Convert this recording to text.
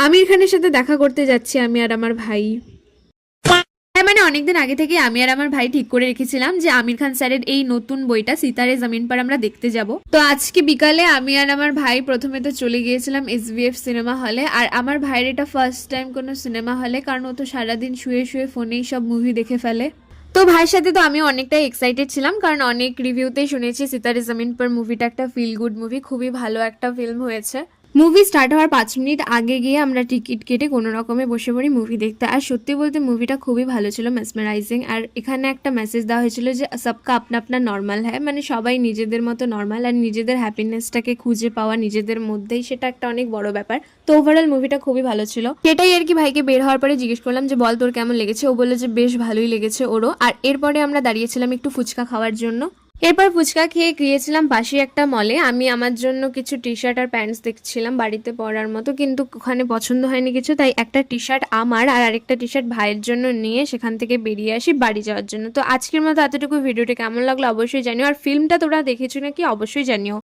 আমির খানের সাথে দেখা করতে যাচ্ছি আমি আর আমার ভাই। হ্যাঁ, মানে অনেকদিন আগে থেকে আমি আর আমার ভাই ঠিক করে রেখেছিলাম যে আমির খান স্যারের এই নতুন বইটা সিতারে জামিন পার আমরা দেখতে যাব। তো আজকে বিকালে আমি আর আমার ভাই প্রথমে তো চলে গিয়েছিলাম এসভিএফ সিনেমা হলে। আর আমার ভাইয়ের এটা ফার্স্ট টাইম কোনো সিনেমা হলে, কারণ ও তো সারাদিন শুয়ে শুয়ে ফোনেই সব মুভি দেখে ফেলে। তো ভাইয়ের সাথে তো আমি অনেকটাই এক্সাইটেড ছিলাম, কারণ অনেক রিভিউতেই শুনেছি সিতারে জামিন পার মুভিটা একটা ফিল গুড মুভি, খুবই ভালো একটা ফিল্ম হয়েছে। মুভি স্টার্ট হওয়ার 5 মিনিট আগে গিয়ে আমরা টিকিট কেটে কোনো রকমে বসে পড়ি মুভি দেখতে। আর সত্যি বলতে মুভিটা খুবই ভালো ছিল, মেসমেরাইজিং। আর এখানে একটা মেসেজ দেওয়া হয়েছিল যে সবকা আপনা আপনা নর্মাল হ্যায়, মানে সবাই নিজেদের মতো নর্মাল, আর নিজেদের হ্যাপিনেসটাকে খুঁজে পাওয়া নিজেদের মধ্যেই, সেটা একটা অনেক বড় ব্যাপার। তো ওভারঅল মুভিটা খুবই ভালো ছিল। সেটাই আর কি ভাইকে বের হওয়ার পরে জিজ্ঞেস করলাম যে বল তোর কেমন লেগেছে। ও বললো যে বেশ ভালোই লেগেছে ওরও। আর এরপরে আমরা দাঁড়িয়েছিলাম একটু ফুচকা খাওয়ার জন্য। এরপর ফুচকা খেয়ে গিয়েছিলাম পাশে একটা মলে। আমি আমার জন্য কিছু টি শার্ট আর প্যান্টস দেখছিলাম বাড়িতে পরার মতো, কিন্তু ওখানে পছন্দ হয়নি কিছু, তাই একটা টি শার্ট আমার আর আরেকটা টি শার্ট ভাইয়ের জন্য নিয়ে সেখান থেকে বেরিয়ে আসি বাড়ি যাওয়ার জন্য। তো আজকের মতো এতটুকু। ভিডিওটা কেমন লাগলো অবশ্যই জানিও, আর ফিল্মটা তোরা দেখেছো নাকি অবশ্যই জানিও।